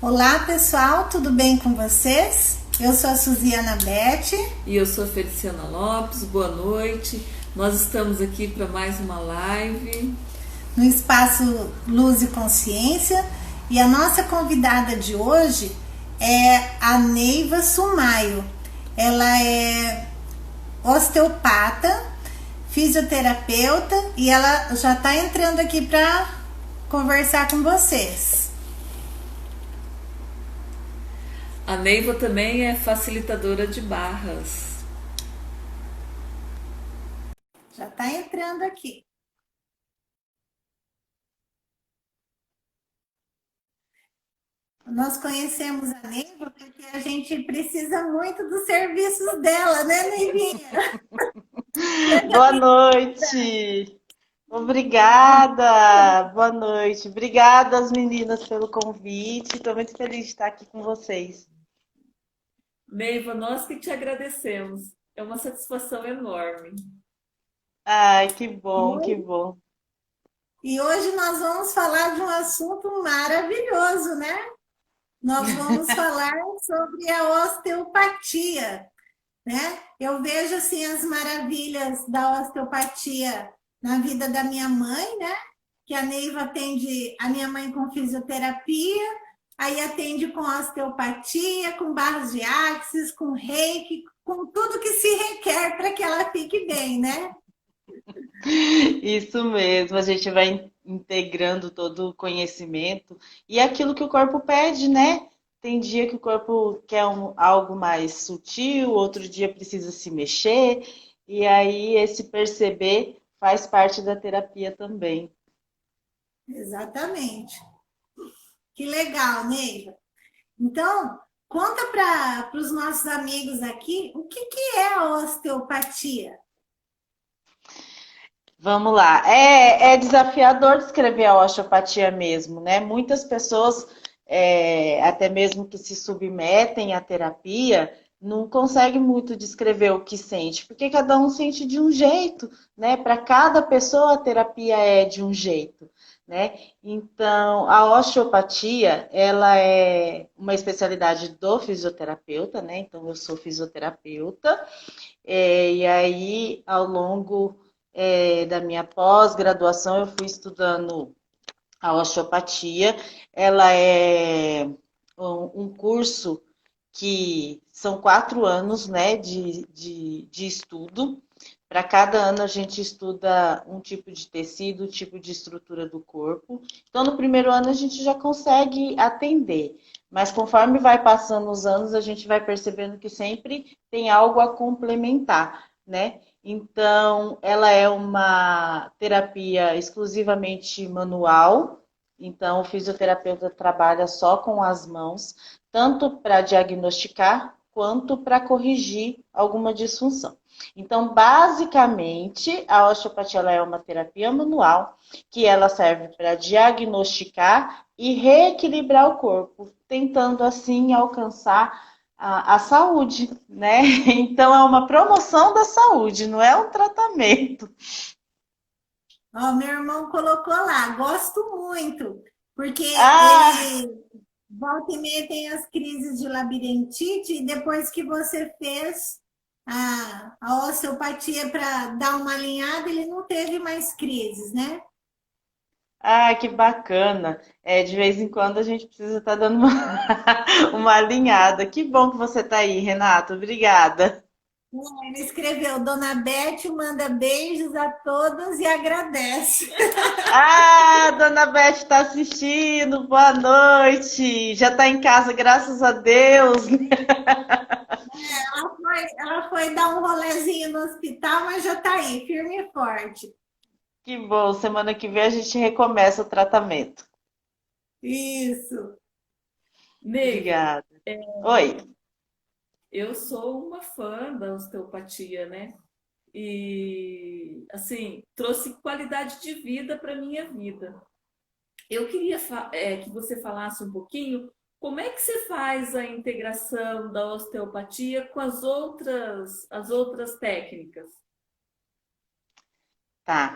Olá pessoal, tudo bem com vocês? Eu sou a Suziana Beth. E eu sou a Feliciana Lopes, boa noite. Nós estamos aqui para mais uma live. No espaço Luz e Consciência, e a nossa convidada de hoje é a Neiva Sumaio. Ela é osteopata, fisioterapeuta e ela já está entrando aqui para conversar com vocês. A Neiva também é facilitadora de barras. Já está entrando aqui. Nós conhecemos a Neiva porque a gente precisa muito dos serviços dela, né, Neivinha? Boa noite. Obrigada. Boa noite. Obrigada às meninas pelo convite. Estou muito feliz de estar aqui com vocês. Neiva, nós que te agradecemos. É uma satisfação enorme. Ai, que bom, que bom. E hoje nós vamos falar de um assunto maravilhoso, né? Nós vamos falar sobre a osteopatia, né? Eu vejo assim as maravilhas da osteopatia na vida da minha mãe, né? Que a Neiva atende a minha mãe com fisioterapia, aí atende com osteopatia, com barras de axis, com reiki, com tudo que se requer para que ela fique bem, né? Isso mesmo, a gente vai integrando todo o conhecimento e aquilo que o corpo pede, né? Tem dia que o corpo quer algo mais sutil, outro dia precisa se mexer, e aí esse perceber faz parte da terapia também. Exatamente. Que legal, Neiva. Então, conta para os nossos amigos aqui o que é a osteopatia. Vamos lá. É desafiador descrever a osteopatia mesmo, né? Muitas pessoas, até mesmo que se submetem à terapia, não conseguem muito descrever o que sente, porque cada um sente de um jeito, né? Para cada pessoa a terapia é de um jeito, né? Então, a osteopatia, ela é uma especialidade do fisioterapeuta, né? Então, eu sou fisioterapeuta, e aí, ao longo da minha pós-graduação, eu fui estudando a osteopatia. Ela é um curso que são 4 anos, né, de estudo. Para cada ano a gente estuda um tipo de tecido, um tipo de estrutura do corpo. Então, no primeiro ano a gente já consegue atender, mas conforme vai passando os anos, a gente vai percebendo que sempre tem algo a complementar, né? Então, ela é uma terapia exclusivamente manual. Então, o fisioterapeuta trabalha só com as mãos, tanto para diagnosticar quanto para corrigir alguma disfunção. Então, basicamente, a osteopatia ela é uma terapia manual que ela serve para diagnosticar e reequilibrar o corpo, tentando assim alcançar a saúde, né? Então, é uma promoção da saúde, não é um tratamento. Ó, meu irmão colocou lá, gosto muito, porque Ah, ele volta e meia tem as crises de labirintite, e depois que você fez a osteopatia para dar uma alinhada, ele não teve mais crises, né? que bacana. De vez em quando a gente precisa estar dando uma, uma alinhada. Que bom que você está aí, Renato. Obrigada. Ele escreveu, Dona Beth manda beijos a todos e agradece. Dona Beth está assistindo. Boa noite. Já está em casa, graças a Deus. Ela foi dar um rolezinho no hospital, mas já está aí, firme e forte. Que bom. Semana que vem a gente recomeça o tratamento. Isso. Neiva, Obrigada. Oi. eu sou uma fã da osteopatia, né? E, assim, trouxe qualidade de vida para minha vida. Eu queria que você falasse um pouquinho como é que você faz a integração da osteopatia com as outras técnicas. Tá.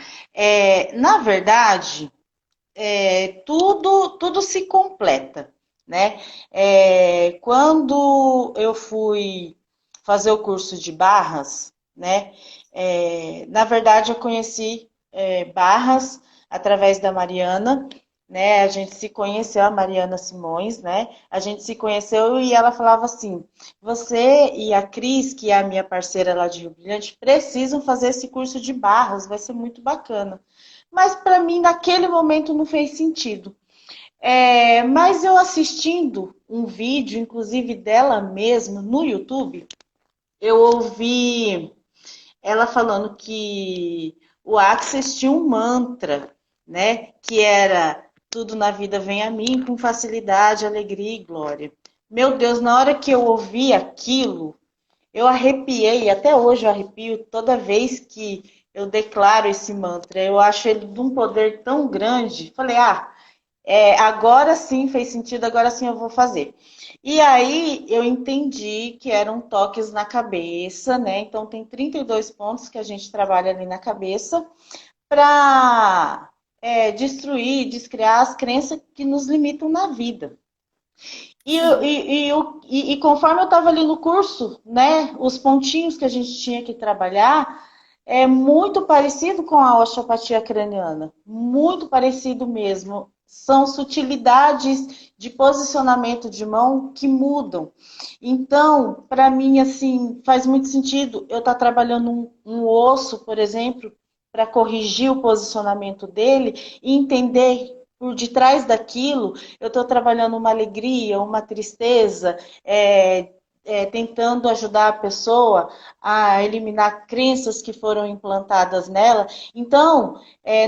Na verdade, tudo se completa. né? Quando eu fui fazer o curso de barras, né? Na verdade, eu conheci barras através da Mariana, né? A gente se conheceu, a Mariana Simões, né? A gente se conheceu e ela falava assim: você e a Cris, que é a minha parceira lá de Rio Brilhante, precisam fazer esse curso de barras, vai ser muito bacana. Mas para mim, naquele momento, não fez sentido. Mas eu assistindo um vídeo, inclusive dela mesma, no YouTube, eu ouvi ela falando que o Axis tinha um mantra, né? Que era tudo na vida vem a mim com facilidade, alegria e glória. Meu Deus, na hora que eu ouvi aquilo, eu arrepiei, até hoje eu arrepio toda vez que eu declaro esse mantra. Eu acho ele de um poder tão grande. Falei, agora sim fez sentido, agora sim eu vou fazer. E aí eu entendi que eram toques na cabeça, né? Então tem 32 pontos que a gente trabalha ali na cabeça para destruir, descriar as crenças que nos limitam na vida. E conforme eu estava ali no curso, né, os pontinhos que a gente tinha que trabalhar é muito parecido com a osteopatia craniana, muito parecido mesmo. São sutilidades de posicionamento de mão que mudam. Então, para mim, assim, faz muito sentido eu estar trabalhando um osso, por exemplo, para corrigir o posicionamento dele e entender por detrás daquilo eu estou trabalhando uma alegria, uma tristeza, tentando ajudar a pessoa a eliminar crenças que foram implantadas nela. Então,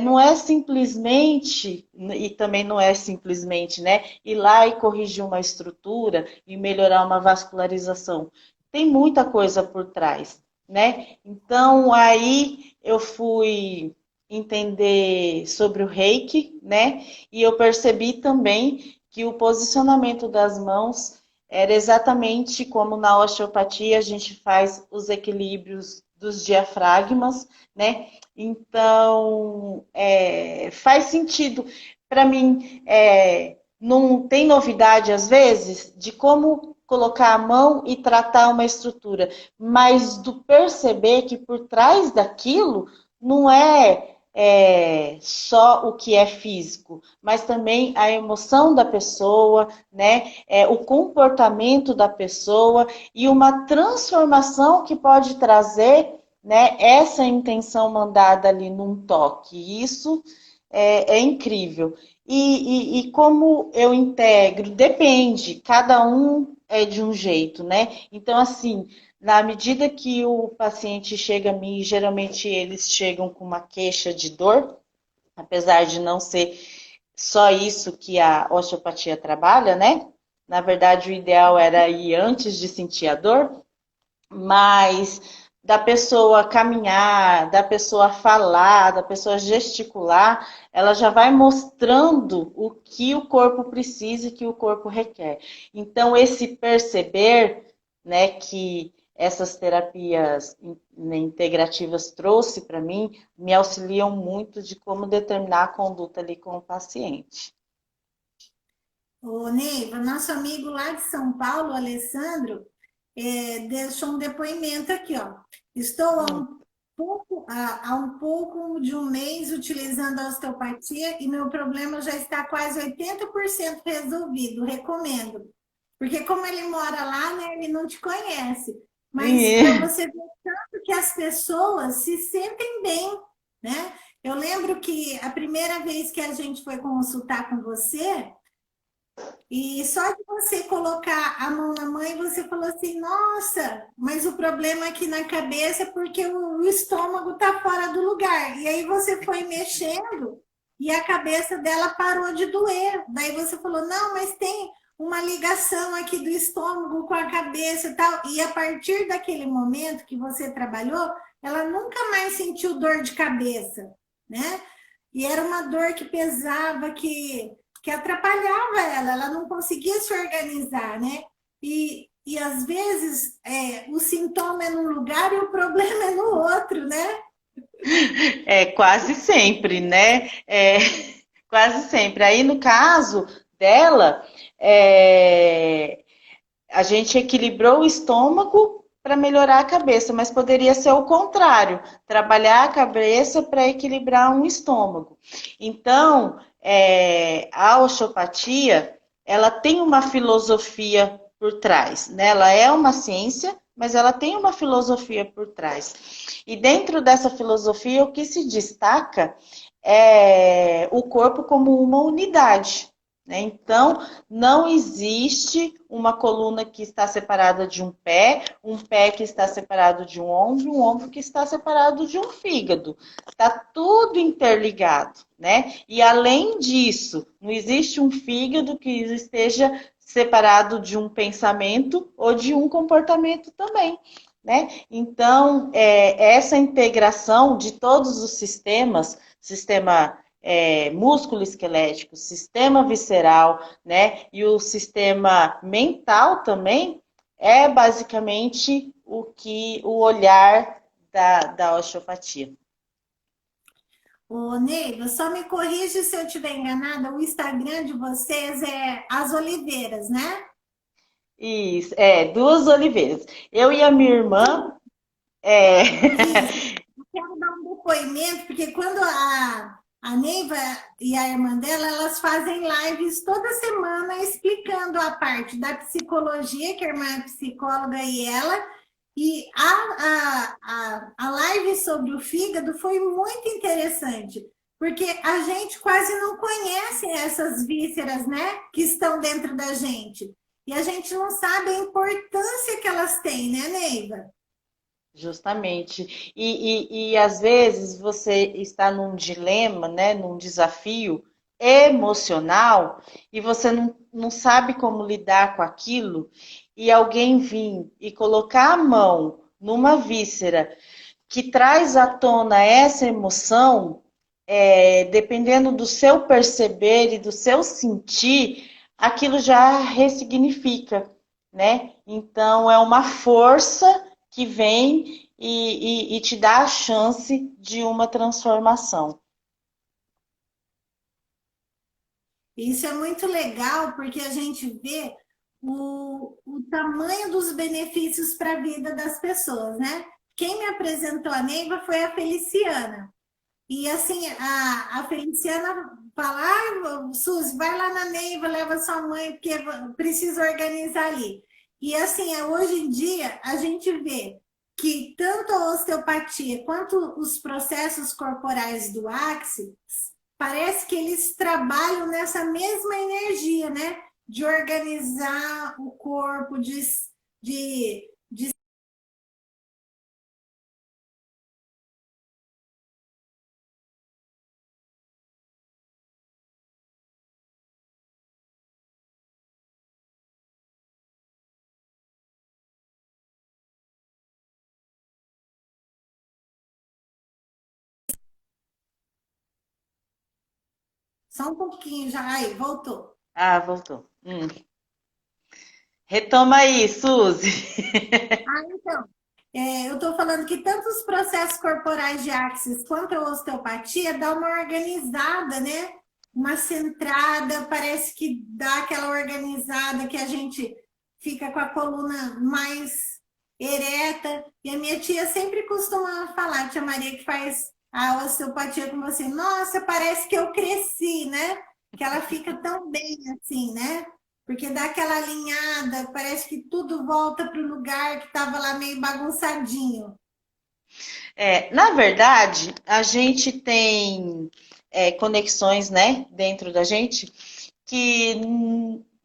não é simplesmente, e também não é simplesmente, né, ir lá e corrigir uma estrutura e melhorar uma vascularização. Tem muita coisa por trás, né? Então, aí eu fui entender sobre o reiki, né? E eu percebi também que o posicionamento das mãos era exatamente como na osteopatia a gente faz os equilíbrios dos diafragmas, né? Então, faz sentido. Para mim, não tem novidade, às vezes, de como colocar a mão e tratar uma estrutura, mas do perceber que por trás daquilo não só o que é físico, mas também a emoção da pessoa, né? O comportamento da pessoa e uma transformação que pode trazer, né, essa intenção mandada ali num toque. Isso é incrível. E como eu integro? Depende, cada um é de um jeito, né? Então, assim, na medida que o paciente chega a mim, geralmente eles chegam com uma queixa de dor, apesar de não ser só isso que a osteopatia trabalha, né? Na verdade, o ideal era ir antes de sentir a dor, mas da pessoa caminhar, da pessoa falar, da pessoa gesticular, ela já vai mostrando o que o corpo precisa e que o corpo requer. Então, esse perceber, né, que essas terapias integrativas trouxe para mim, me auxiliam muito de como determinar a conduta ali com o paciente. O Neiva, nosso amigo lá de São Paulo, Alessandro, deixou um depoimento aqui, ó. Estou há um pouco de um mês utilizando a osteopatia e meu problema já está quase 80% resolvido. Recomendo. Porque como ele mora lá, né, ele não te conhece. Mas para você ver tanto que as pessoas se sentem bem, né? Eu lembro que a primeira vez que a gente foi consultar com você, e só de você colocar a mão na mãe, você falou assim, nossa, mas o problema aqui na cabeça é porque o estômago está fora do lugar. E aí você foi mexendo e a cabeça dela parou de doer. Daí você falou, não, mas tem uma ligação aqui do estômago com a cabeça e tal. E a partir daquele momento que você trabalhou, ela nunca mais sentiu dor de cabeça, né? E era uma dor que pesava, que atrapalhava ela não conseguia se organizar, né? E às vezes o sintoma é num lugar e o problema é no outro, né? Quase sempre, né? Quase sempre. Aí, no caso dela, a gente equilibrou o estômago para melhorar a cabeça, mas poderia ser o contrário, trabalhar a cabeça para equilibrar um estômago. Então, a osteopatia, ela tem uma filosofia por trás, né? Ela é uma ciência, mas ela tem uma filosofia por trás. E dentro dessa filosofia, o que se destaca é o corpo como uma unidade, né? Então, não existe uma coluna que está separada de um pé que está separado de um ombro que está separado de um fígado. Está tudo interligado, né? E além disso, não existe um fígado que esteja separado de um pensamento ou de um comportamento também, né? Então, essa integração de todos os sistemas, sistema músculo esquelético, sistema visceral, né? E o sistema mental também é basicamente o olhar da osteopatia. Ô, Neiva, só me corrige se eu estiver enganada, o Instagram de vocês é As Oliveiras, né? Isso, duas oliveiras. Eu e a minha irmã. Isso. Eu quero dar um depoimento, porque quando a Neiva e a irmã dela, elas fazem lives toda semana explicando a parte da psicologia, que a irmã é psicóloga e ela, e a live sobre o fígado foi muito interessante, porque a gente quase não conhece essas vísceras, né, que estão dentro da gente. E a gente não sabe a importância que elas têm, né, Neiva? Justamente. E às vezes você está num dilema, né, num desafio emocional e você não sabe como lidar com aquilo e alguém vir e colocar a mão numa víscera que traz à tona essa emoção, dependendo do seu perceber e do seu sentir, aquilo já ressignifica, né? Então é uma força que vem e te dá a chance de uma transformação. Isso é muito legal porque a gente vê o tamanho dos benefícios para a vida das pessoas, né? Quem me apresentou a Neiva foi a Feliciana. E assim, a Feliciana fala, Suzy, vai lá na Neiva, leva sua mãe, porque precisa organizar ali. E assim, hoje em dia, a gente vê que tanto a osteopatia quanto os processos corporais do Axis, parece que eles trabalham nessa mesma energia, né? De organizar o corpo, de só um pouquinho já. Aí, voltou. Ah, voltou. Retoma aí, Suzy. Então, eu estou falando que tanto os processos corporais de Axis quanto a osteopatia dá uma organizada, né? Uma centrada, parece que dá aquela organizada que a gente fica com a coluna mais ereta. E a minha tia sempre costuma falar, tia Maria, que faz a osteopatia com você, nossa, parece que eu cresci, né? Que ela fica tão bem assim, né? Porque dá aquela alinhada, parece que tudo volta para o lugar que estava lá meio bagunçadinho. Na verdade, a gente tem conexões, né, dentro da gente que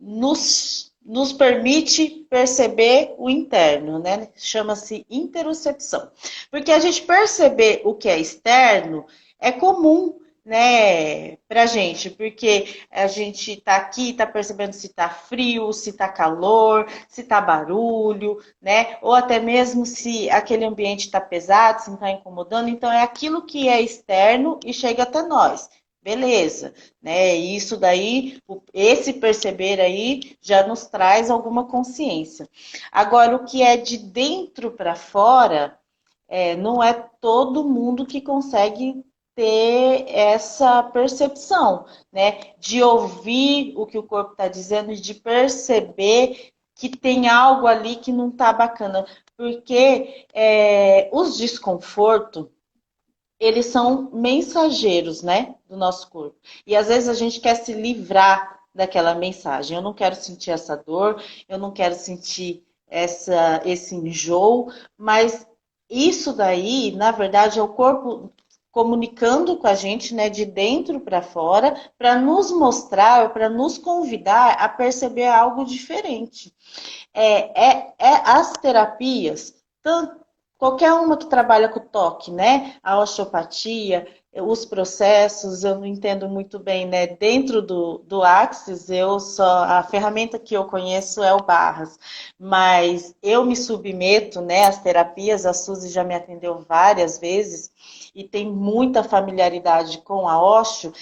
nos permite perceber o interno, né? Chama-se interocepção. Porque a gente perceber o que é externo é comum, né, pra gente, porque a gente tá aqui, tá percebendo se tá frio, se tá calor, se tá barulho, né? Ou até mesmo se aquele ambiente está pesado, se não está incomodando. Então, é aquilo que é externo e chega até nós. Beleza, né? Isso daí, esse perceber aí já nos traz alguma consciência. Agora, o que é de dentro para fora, não é todo mundo que consegue ter essa percepção, né? De ouvir o que o corpo está dizendo e de perceber que tem algo ali que não está bacana. Porque os desconfortos, eles são mensageiros, né? Do nosso corpo. E às vezes a gente quer se livrar daquela mensagem. Eu não quero sentir essa dor, eu não quero sentir esse enjoo, mas isso daí, na verdade, é o corpo comunicando com a gente, né, de dentro para fora, para nos mostrar, para nos convidar a perceber algo diferente. As terapias, tanto, qualquer uma que trabalha com toque, né? A osteopatia, os processos, eu não entendo muito bem, né? Dentro do Axis, a ferramenta que eu conheço é o Barras, mas eu me submeto, né, às terapias, a Suzy já me atendeu várias vezes e tem muita familiaridade com a osteo,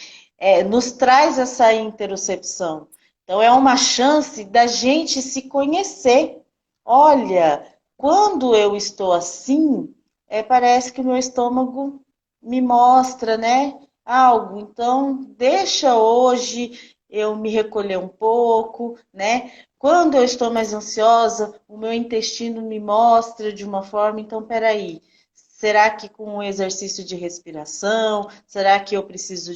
nos traz essa interocepção. Então, é uma chance da gente se conhecer. Olha, quando eu estou assim, parece que o meu estômago me mostra, né? Algo. Então, deixa hoje eu me recolher um pouco, né? Quando eu estou mais ansiosa, o meu intestino me mostra de uma forma. Então, peraí. Será que com um exercício de respiração? Será que eu preciso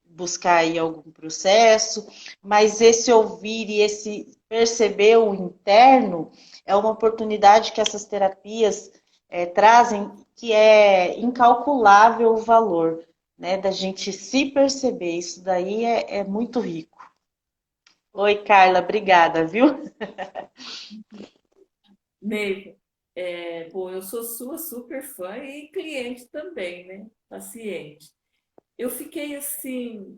buscar aí algum processo? Mas esse ouvir e esse perceber o interno é uma oportunidade que essas terapias trazem, que é incalculável o valor, né? Da gente se perceber. Isso daí é muito rico. Oi, Carla, obrigada, viu? Neiva, bom, eu sou sua super fã e cliente também, né? Paciente. Eu fiquei assim,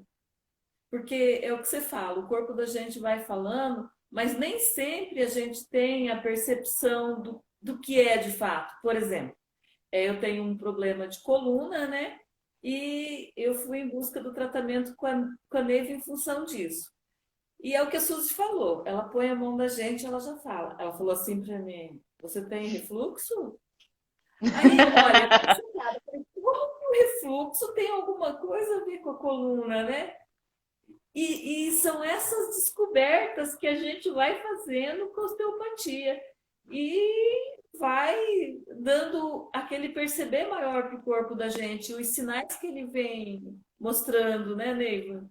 porque é o que você fala, o corpo da gente vai falando, mas nem sempre a gente tem a percepção do que é de fato. Por exemplo, eu tenho um problema de coluna, né? E eu fui em busca do tratamento com a Neiva em função disso. E é o que a Suzy falou, ela põe a mão na gente, ela já fala. Ela falou assim para mim: você tem refluxo? Aí, olha, eu fiquei chocada. Falei, como que o refluxo tem alguma coisa a ver com a coluna, né? E são essas descobertas que a gente vai fazendo com a osteopatia. E vai dando aquele perceber maior para o corpo da gente, os sinais que ele vem mostrando, né, Neiva?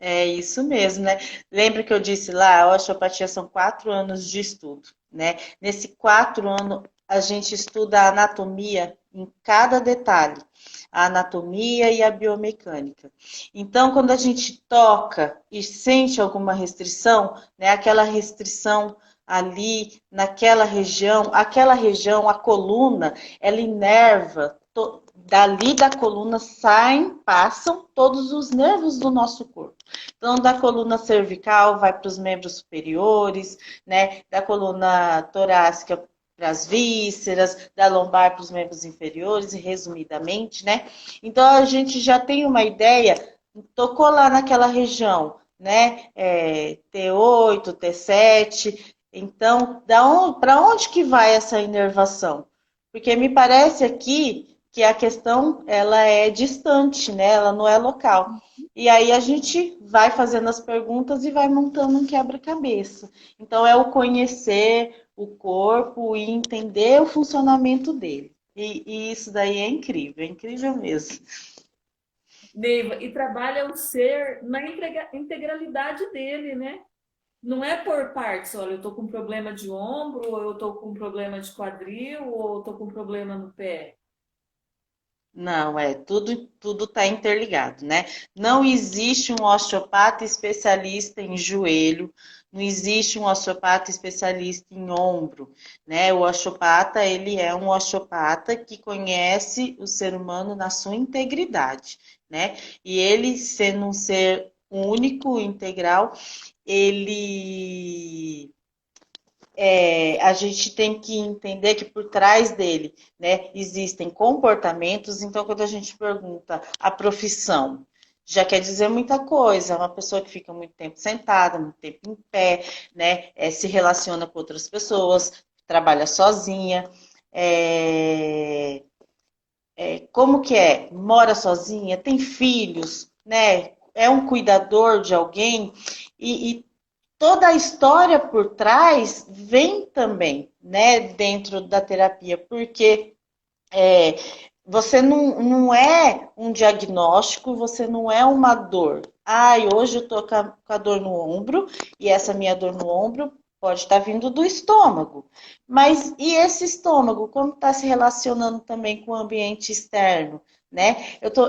É isso mesmo, né? Lembra que eu disse lá, a osteopatia são 4 anos de estudo, né? Nesse 4 anos, a gente estuda a anatomia em cada detalhe, a anatomia e a biomecânica. Então, quando a gente toca e sente alguma restrição, né? Aquela restrição ali aquela região, a coluna, ela inerva, dali da coluna passam todos os nervos do nosso corpo. Então, da coluna cervical vai para os membros superiores, né? Da coluna torácica para as vísceras, da lombar para os membros inferiores, resumidamente, né? Então, a gente já tem uma ideia, tocou lá naquela região, né? T8, T7. Então, para onde que vai essa inervação? Porque me parece aqui que a questão ela é distante, né? Ela não é local. E aí a gente vai fazendo as perguntas e vai montando um quebra-cabeça. Então é o conhecer o corpo e entender o funcionamento dele. E isso daí é incrível mesmo. Neiva, e trabalha o ser na integralidade dele, né? Não é por partes, olha, eu tô com problema de ombro, ou eu tô com problema de quadril, ou eu tô com problema no pé. Não, tudo está interligado, né? Não existe um osteopata especialista em joelho, não existe um osteopata especialista em ombro, né? O osteopata, ele é um osteopata que conhece o ser humano na sua integridade, né? E ele, sendo um ser único, integral, ele a gente tem que entender que por trás dele, né, existem comportamentos. Então, quando a gente pergunta a profissão, já quer dizer muita coisa. Uma pessoa que fica muito tempo sentada, muito tempo em pé, né, se relaciona com outras pessoas, trabalha sozinha. como que é? Mora sozinha, tem filhos, né? É um cuidador de alguém e toda a história por trás vem também, né, dentro da terapia, porque é, você não é um diagnóstico, você não é uma dor. Ai, hoje eu tô com a dor no ombro, e essa minha dor no ombro pode estar vindo do estômago. Mas e esse estômago, como está se relacionando também com o ambiente externo? Né?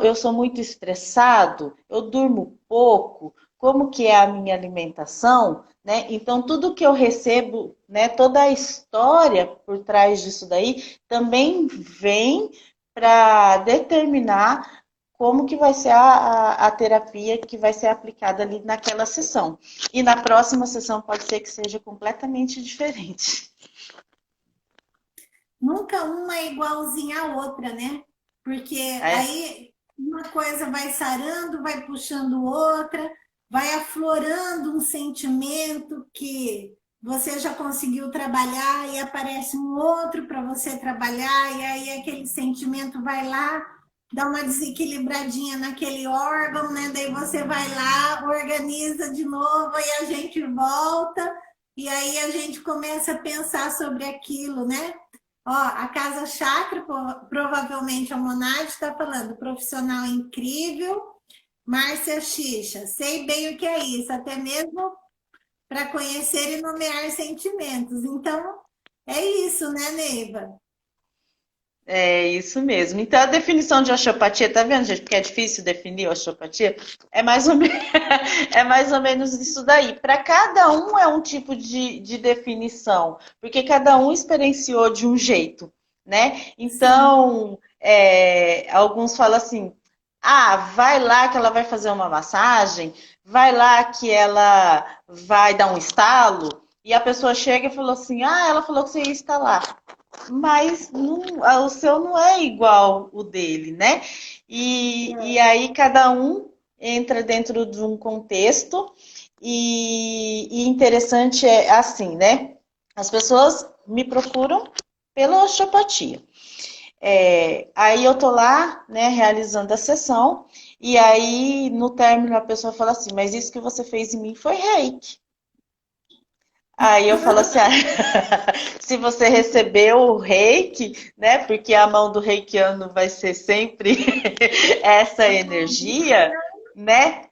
Eu sou muito estressado, eu durmo pouco, como que é a minha alimentação? Né? Então, tudo que eu recebo, né, toda a história por trás disso daí, também vem para determinar como que vai ser a terapia que vai ser aplicada ali naquela sessão. E na próxima sessão pode ser que seja completamente diferente. Nunca uma é igualzinha à outra, né? Porque É, aí uma coisa vai sarando, vai puxando outra, vai aflorando um sentimento que você já conseguiu trabalhar e aparece um outro para você trabalhar, e aí aquele sentimento vai lá, dá uma desequilibradinha naquele órgão, né? Daí você vai lá, organiza de novo e a gente volta, e aí a gente começa a pensar sobre aquilo, né? Ó, a Casa Chakra, provavelmente a Monade está falando, profissional incrível. Márcia Xixa, sei bem o que é isso, até mesmo para conhecer e nomear sentimentos. Então, é isso, né, Neiva? é isso mesmo. Então, a definição de osteopatia, tá vendo, gente? Porque é difícil definir osteopatia. É mais ou, é mais ou menos isso daí. Para cada um é um tipo de definição, porque cada um experienciou de um jeito, né? Sim. Então, alguns falam assim: ah, vai lá que ela vai fazer uma massagem, vai lá que ela vai dar um estalo. E a pessoa chega e falou assim: ah, ela falou que você ia estalar, mas o seu não é igual o dele, né? E aí cada um entra dentro de um contexto e interessante é assim, né? As pessoas me procuram pela osteopatia. Aí eu tô lá, né, realizando a sessão, e aí no término a pessoa fala assim, mas isso que você fez em mim foi reiki. Aí eu falo assim, ah, se você recebeu o reiki, né? Porque a mão do reikiano vai ser sempre essa energia, né?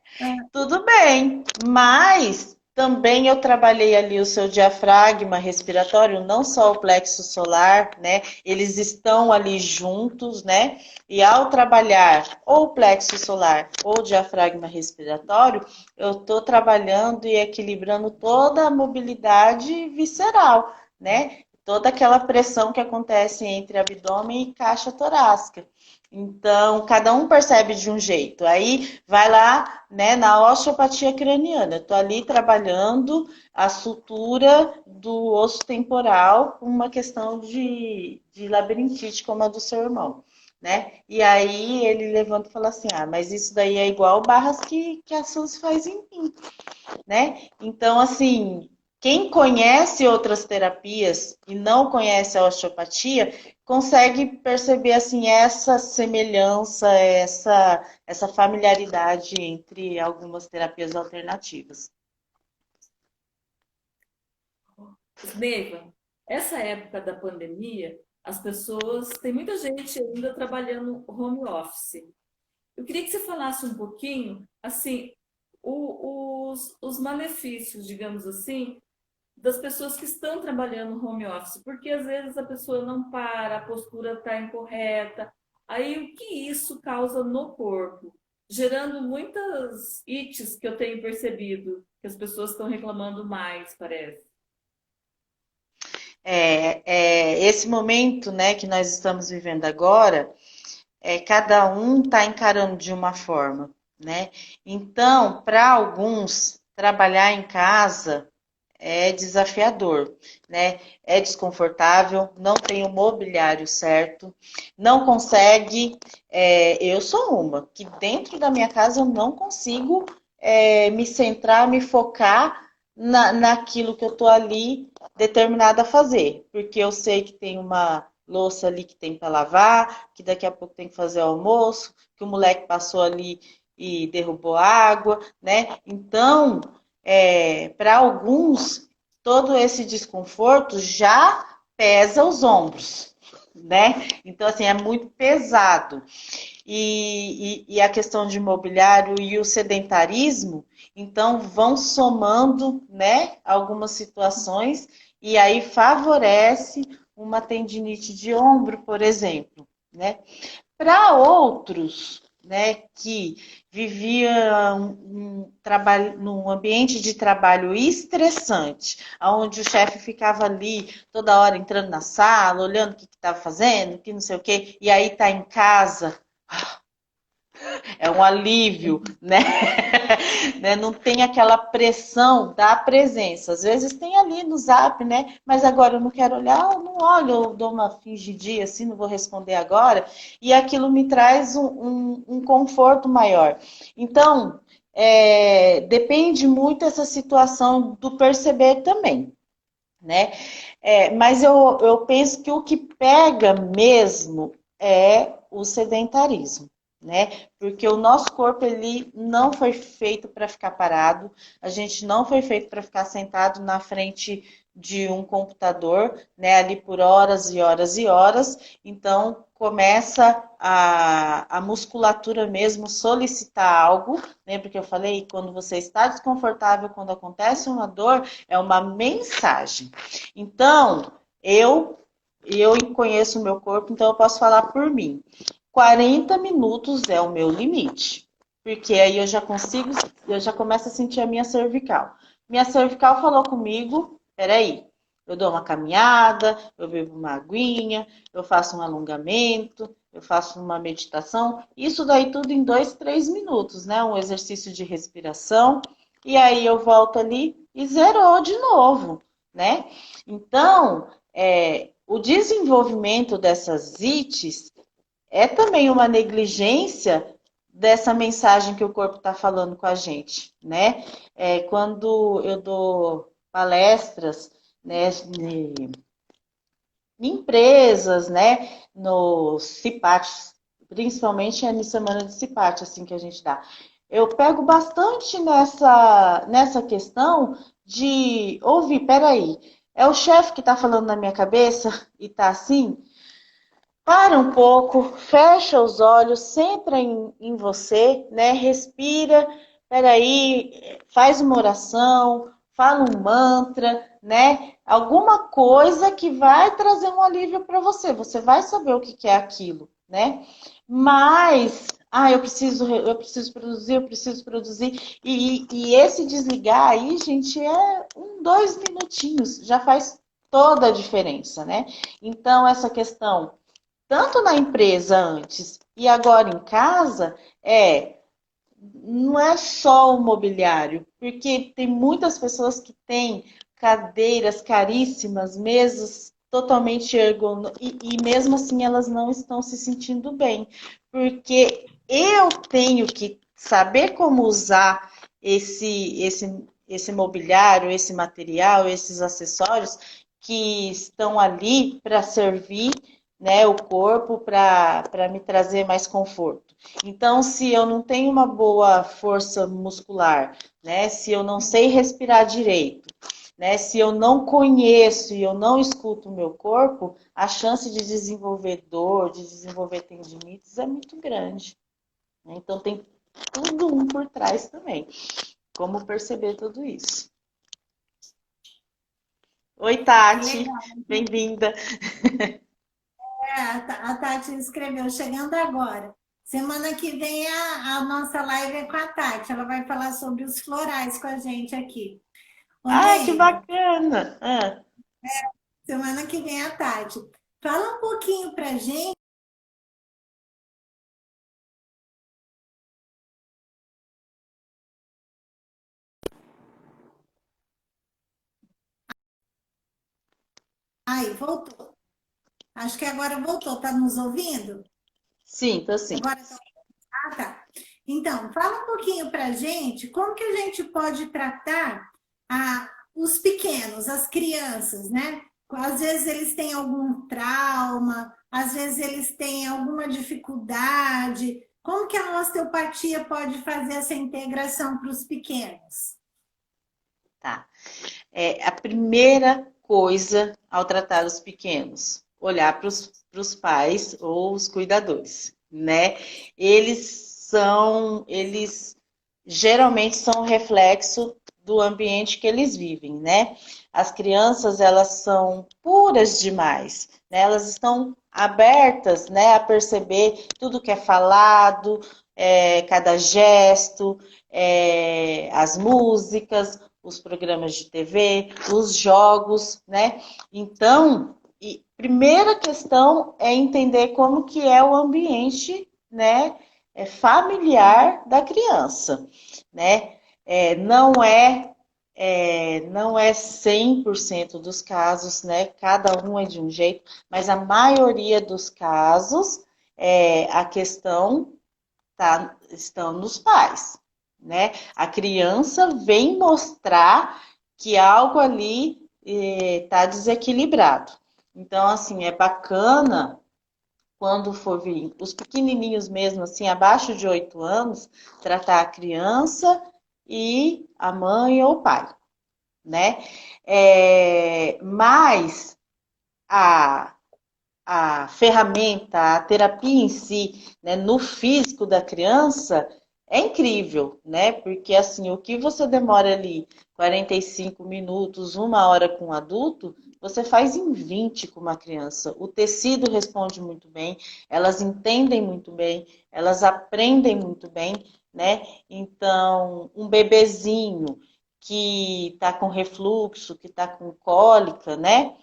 Tudo bem, mas também eu trabalhei ali o seu diafragma respiratório, não só o plexo solar, né? Eles estão ali juntos, né? E ao trabalhar ou o plexo solar ou o diafragma respiratório, eu estou trabalhando e equilibrando toda a mobilidade visceral, né? Toda aquela pressão que acontece entre abdômen e caixa torácica. Então, cada um percebe de um jeito. Aí vai lá, né, na osteopatia craniana. Eu tô ali trabalhando a sutura do osso temporal com uma questão de labirintite, como a do seu irmão, né? E aí ele levanta e fala assim: ah, mas isso daí é igual barras que a Suzy faz em mim, né? Então, assim, quem conhece outras terapias e não conhece a osteopatia, consegue perceber assim essa semelhança, essa familiaridade entre algumas terapias alternativas. Neiva, essa época da pandemia, as pessoas, tem muita gente ainda trabalhando home office. Eu queria que você falasse um pouquinho, assim, os malefícios, digamos assim, das pessoas que estão trabalhando home office, porque às vezes a pessoa não para, a postura está incorreta. Aí o que isso causa no corpo? Gerando muitas ites que eu tenho percebido, que as pessoas estão reclamando mais, parece. Esse momento, né, que nós estamos vivendo agora, cada um está encarando de uma forma, né? Então, para alguns, trabalhar em casa é desafiador, né? É desconfortável, não tem o mobiliário certo, não consegue. Eu sou uma que dentro da minha casa eu não consigo me centrar, me focar naquilo que eu estou ali determinada a fazer, porque eu sei que tem louça ali que tem para lavar, que daqui a pouco tem que fazer o almoço, que o moleque passou ali e derrubou água, né? Então, para alguns, todo esse desconforto já pesa os ombros, né? Então, assim, é muito pesado. E a questão de imobiliário e o sedentarismo, então, vão somando, né, algumas situações e aí favorece uma tendinite de ombro, por exemplo, né? Para outros, né, que viviam num ambiente de trabalho estressante, onde o chefe ficava ali toda hora entrando na sala, olhando o que estava fazendo, que não sei o quê, e aí está em casa, é um alívio, né? Né? Não tem aquela pressão da presença. Às vezes tem ali no Zap, né? Mas agora eu não quero olhar, eu não olho, eu dou uma fingidinha assim, não vou responder agora. E aquilo me traz um conforto maior. Então, depende muito essa situação do perceber também, né? Mas eu penso que o que pega mesmo é o sedentarismo, né? Porque o nosso corpo ele não foi feito para ficar parado, a gente não foi feito para ficar sentado na frente de um computador, né, ali por horas e horas e horas. Então começa a musculatura mesmo solicitar algo, lembra que eu falei, quando você está desconfortável, quando acontece uma dor, é uma mensagem. Então, eu conheço o meu corpo, então eu posso falar por mim. 40 minutos é o meu limite, porque aí eu já começo a sentir a minha cervical. Minha cervical falou comigo, peraí, eu dou uma caminhada, eu bebo uma aguinha, eu faço um alongamento, eu faço uma meditação, isso daí tudo em 2, 3 minutos, né? Um exercício de respiração, e aí eu volto ali e zerou de novo, né? Então, o desenvolvimento dessas ites é também uma negligência dessa mensagem que o corpo está falando com a gente, né? Quando eu dou palestras, né, em empresas, né, no CIPAT, principalmente na semana de CIPAT, assim que a gente dá. Eu pego bastante nessa questão de ouvir, peraí, é o chefe que está falando na minha cabeça e está assim? Para um pouco, fecha os olhos, centra em você, né? Respira, peraí, faz uma oração, fala um mantra, né? Alguma coisa que vai trazer um alívio para você. Você vai saber o que é aquilo, né? Mas, eu preciso produzir. E esse desligar aí, gente, é 2 minutinhos, já faz toda a diferença, né? Então, essa questão tanto na empresa antes e agora em casa, não é só o mobiliário, porque tem muitas pessoas que têm cadeiras caríssimas, mesas totalmente ergonômicas, e mesmo assim elas não estão se sentindo bem, porque eu tenho que saber como usar esse mobiliário, esse material, esses acessórios que estão ali para servir, né, o corpo para me trazer mais conforto. Então, se eu não tenho uma boa força muscular, né, se eu não sei respirar direito, né, se eu não conheço e eu não escuto o meu corpo, a chance de desenvolver dor, de desenvolver tendinites é muito grande, né? Então, tem tudo um por trás também. Como perceber tudo isso? Oi, Tati, bem-vinda. A Tati escreveu, chegando agora. Semana que vem a nossa live é com a Tati. Ela vai falar sobre os florais com a gente aqui. Ô, Ah, que Neide, bacana! semana que vem a Tati. Fala um pouquinho pra gente. Aí, voltou. Acho que agora voltou. Tá nos ouvindo? Sim, tô sim. Agora tá. Ah, tá. Então, fala um pouquinho pra gente como que a gente pode tratar os pequenos, as crianças, né? Às vezes eles têm algum trauma, às vezes eles têm alguma dificuldade. Como que a osteopatia pode fazer essa integração para os pequenos? Tá. A primeira coisa ao tratar os pequenos, olhar para os pais ou os cuidadores, né? Eles geralmente são reflexo do ambiente que eles vivem, né? As crianças, elas são puras demais, né? Elas estão abertas, né, a perceber tudo que é falado, cada gesto, as músicas, os programas de TV, os jogos, né? Então, primeira questão é entender como que é o ambiente, né, familiar da criança, né? Não é 100% dos casos, né? Cada um é de um jeito, mas a maioria dos casos, a questão estão nos pais, né? A criança vem mostrar que algo ali está desequilibrado. Então, assim, é bacana quando for vir os pequenininhos mesmo, assim, abaixo de 8 anos, tratar a criança e a mãe ou o pai, né? Mas a ferramenta, a terapia em si, né, no físico da criança, é incrível, né? Porque assim, o que você demora ali 45 minutos, 1 hora com um adulto, você faz em 20 com uma criança. O tecido responde muito bem, elas entendem muito bem, elas aprendem muito bem, né? Então, um bebezinho que está com refluxo, que está com cólica, né?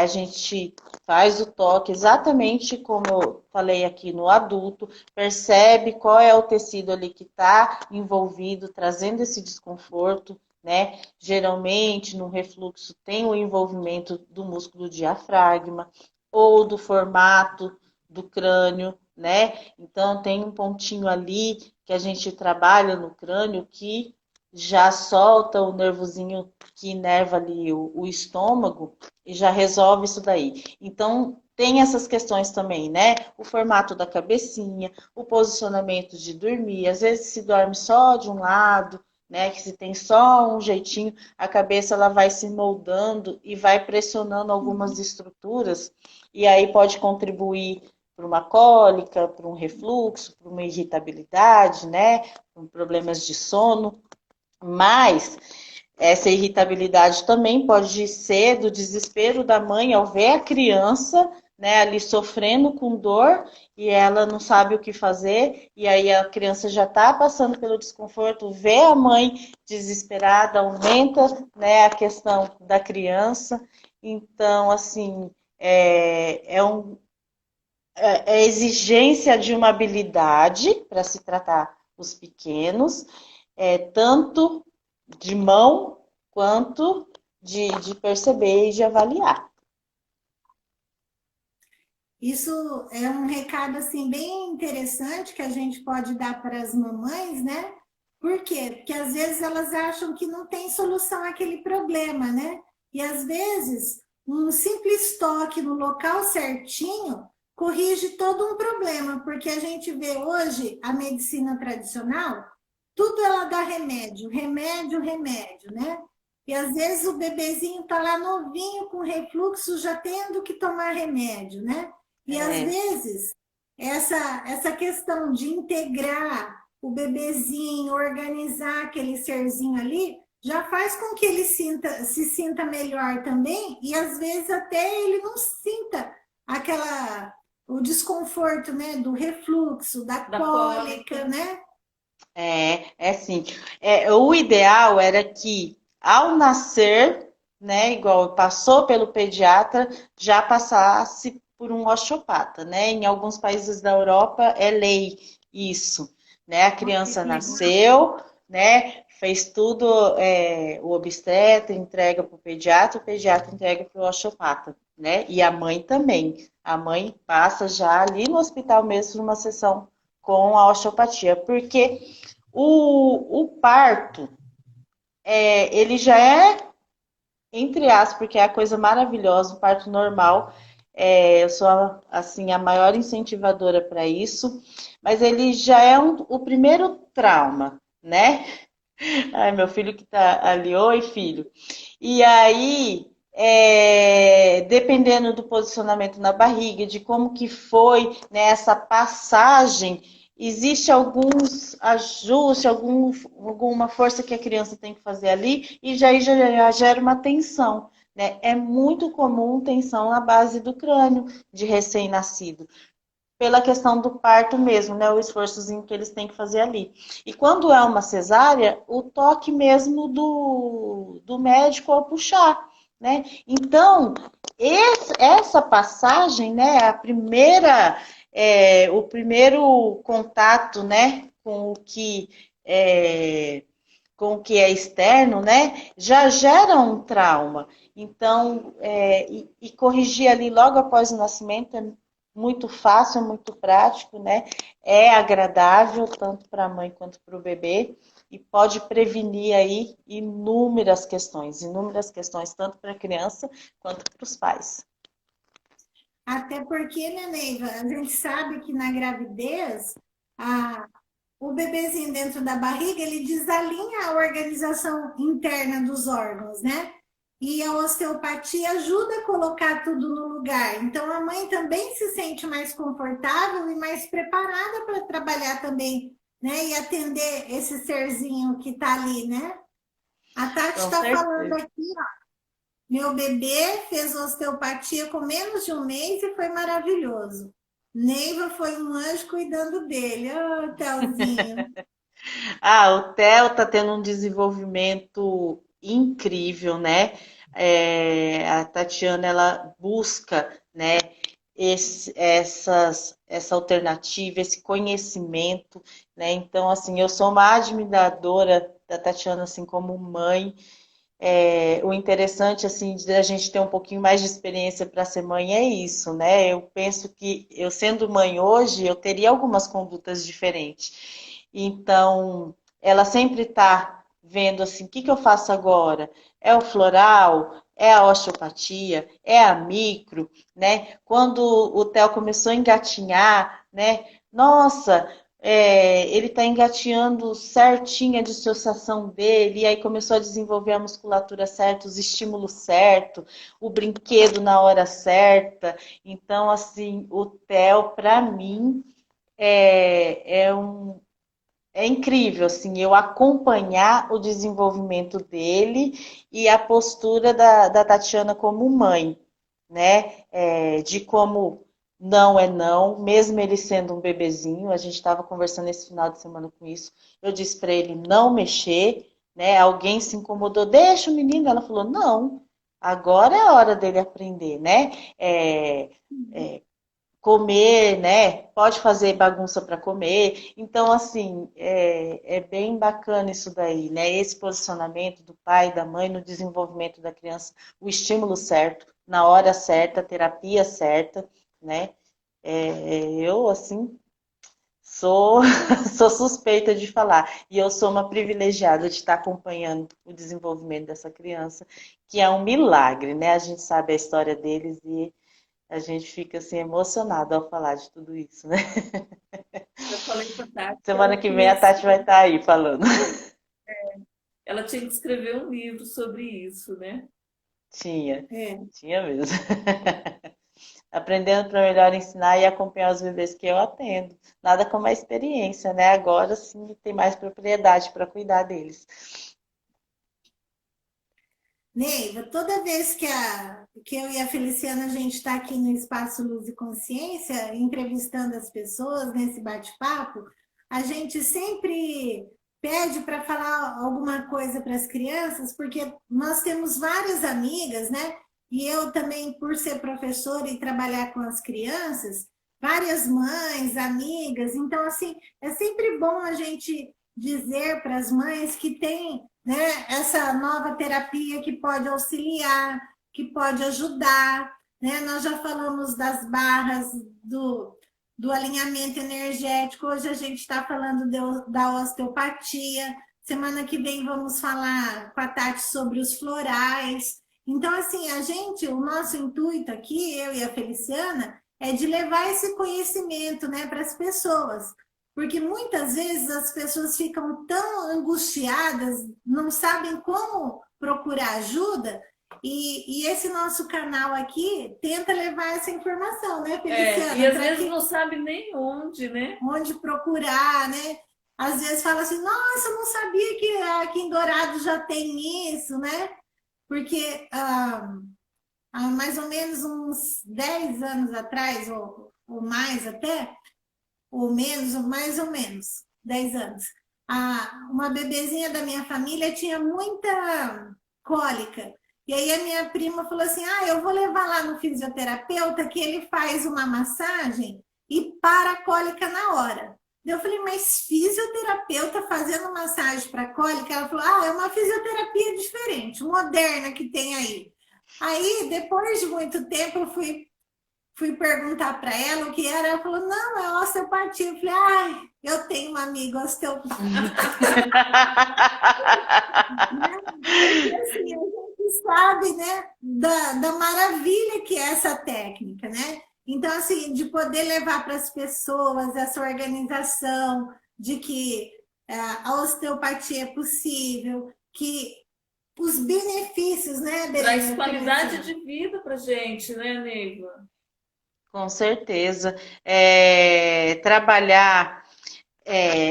A gente faz o toque exatamente como eu falei aqui no adulto, percebe qual é o tecido ali que está envolvido, trazendo esse desconforto, né? Geralmente, no refluxo, tem o envolvimento do músculo diafragma ou do formato do crânio, né? Então, tem um pontinho ali que a gente trabalha no crânio que já solta o nervozinho que inerva ali o estômago e já resolve isso daí. Então, tem essas questões também, né? O formato da cabecinha, o posicionamento de dormir. Às vezes se dorme só de um lado, né? Que se tem só um jeitinho, a cabeça ela vai se moldando e vai pressionando algumas estruturas e aí pode contribuir para uma cólica, para um refluxo, para uma irritabilidade, né? Com problemas de sono. Mas essa irritabilidade também pode ser do desespero da mãe ao ver a criança, né, ali sofrendo com dor e ela não sabe o que fazer, e aí a criança já está passando pelo desconforto, vê a mãe desesperada, aumenta, né, a questão da criança. Então, assim, é exigência de uma habilidade para se tratar os pequenos, tanto de mão quanto de perceber e de avaliar. Isso é um recado assim bem interessante que a gente pode dar para as mamães, né? Por quê? Porque às vezes elas acham que não tem solução àquele problema, né? E às vezes um simples toque no local certinho corrige todo um problema, porque a gente vê hoje a medicina tradicional, tudo ela dá remédio, remédio, remédio, né? E às vezes o bebezinho tá lá novinho com refluxo já tendo que tomar remédio, né? E às vezes essa questão de integrar o bebezinho, organizar aquele serzinho ali, já faz com que ele se sinta melhor também, e às vezes até ele não sinta o desconforto, né, do refluxo, da cólica, né? Assim, o ideal era que ao nascer, né, igual passou pelo pediatra, já passasse por um osteopata, né? Em alguns países da Europa é lei isso, né? A criança nasceu, né? Fez tudo, o obstetra entrega para o pediatra entrega para o osteopata, né? E a mãe também. A mãe passa já ali no hospital mesmo numa sessão com a osteopatia, porque o parto, ele já é entre aspas, porque é a coisa maravilhosa, o parto normal. Eu sou, assim, a maior incentivadora para isso, mas ele já é o primeiro trauma, né? Ai, meu filho que tá ali, oi, filho. E aí, dependendo do posicionamento na barriga, de como que foi, né, essa passagem, existe alguns ajustes, alguma força que a criança tem que fazer ali, e já gera uma tensão. Né? É muito comum tensão na base do crânio de recém-nascido pela questão do parto mesmo, né? O esforçozinho que eles têm que fazer ali. E quando é uma cesárea, o toque mesmo do médico ao puxar, né? Então, essa passagem, né? O primeiro contato, né? É, com o que é externo, né? Já gera um trauma. Então, e corrigir ali logo após o nascimento é muito fácil, é muito prático, né? É agradável tanto para a mãe quanto para o bebê e pode prevenir aí inúmeras questões, tanto para a criança quanto para os pais. Até porque, né, Neiva, a gente sabe que na gravidez, a, o bebezinho dentro da barriga, ele desalinha a organização interna dos órgãos, né? E a osteopatia ajuda a colocar tudo no lugar. Então, a mãe também se sente mais confortável e mais preparada para trabalhar também, né? E atender esse serzinho que está ali, né? A Tati Com está falando certeza. aqui, meu bebê fez osteopatia com menos de um mês e foi maravilhoso. Neiva foi um anjo cuidando dele. Ô, Thelzinho. O Theo está tendo um desenvolvimento incrível, né? A Tatiana ela busca, né, essa alternativa, esse conhecimento, né? Então, assim, eu sou uma admiradora da Tatiana, assim, como mãe. O interessante, assim, de a gente ter um pouquinho mais de experiência para ser mãe é isso, né? Eu penso que eu sendo mãe hoje, eu teria algumas condutas diferentes. Então, ela sempre está vendo assim, o que eu faço agora? É o floral? É a osteopatia? É a micro? Né? Quando o Theo começou a engatinhar, né? Nossa, ele está engateando certinho a dissociação dele, e aí começou a desenvolver a musculatura certa, os estímulos certos, o brinquedo na hora certa. Então, assim, o Theo, para mim, é incrível, assim, eu acompanhar o desenvolvimento dele e a postura da Tatiana como mãe, né? De como não é não, mesmo ele sendo um bebezinho, a gente estava conversando esse final de semana com isso, eu disse para ele não mexer, né? Alguém se incomodou, deixa o menino, ela falou, não, agora é a hora dele aprender, né? Comer, né? Pode fazer bagunça para comer. Então, assim, é bem bacana isso daí, né? Esse posicionamento do pai e da mãe no desenvolvimento da criança, o estímulo certo, na hora certa, a terapia certa, né? Eu, assim, sou, sou suspeita de falar. E eu sou uma privilegiada de estar acompanhando o desenvolvimento dessa criança, que é um milagre, né? A gente sabe a história deles e a gente fica assim emocionado ao falar de tudo isso, né? Eu falei para a Tati que Semana que vem a Tati vai estar aí falando. ela tinha que escrever um livro sobre isso, né? Tinha, É. tinha mesmo. Aprendendo para melhor ensinar e acompanhar os bebês que eu atendo. Nada como a experiência, né? Agora sim tem mais propriedade para cuidar deles. Neiva, toda vez que eu e a Feliciana a gente está aqui no Espaço Luz e Consciência, entrevistando as pessoas nesse bate-papo, a gente sempre pede para falar alguma coisa para as crianças, porque nós temos várias amigas, né? E eu também, por ser professora e trabalhar com as crianças, várias mães, amigas. Então, assim, é sempre bom a gente dizer para as mães que tem, né, essa nova terapia que pode auxiliar, que pode ajudar. Né? Nós já falamos das barras do alinhamento energético, hoje a gente está falando da osteopatia. Semana que vem vamos falar com a Tati sobre os florais. Então, assim, o nosso intuito aqui, eu e a Feliciana, é de levar esse conhecimento, né, para as pessoas. Porque muitas vezes as pessoas ficam tão angustiadas, não sabem como procurar ajuda, e esse nosso canal aqui tenta levar essa informação, né, Feliciana? E às vezes não sabe nem onde, né? Onde procurar, né? Às vezes fala assim, nossa, não sabia que aqui em Dourados já tem isso, né? Porque há mais ou menos uns 10 anos atrás, ou mais até, ou menos, ou mais ou menos, 10 anos, uma bebezinha da minha família tinha muita cólica. E aí a minha prima falou assim, eu vou levar lá no fisioterapeuta que ele faz uma massagem e para a cólica na hora. Eu falei, mas fisioterapeuta fazendo massagem para cólica? Ela falou, é uma fisioterapia diferente, moderna que tem aí. Aí, depois de muito tempo, eu fui perguntar para ela o que era. Ela falou, não, é osteopatia. Eu falei, eu tenho uma amiga osteopata. Porque, assim, a gente sabe, né, da maravilha que é essa técnica, né? Então, assim, de poder levar para as pessoas essa organização de que a osteopatia é possível, que os benefícios, né, Traz qualidade de vida para gente, né, Neiva? Com certeza. Trabalhar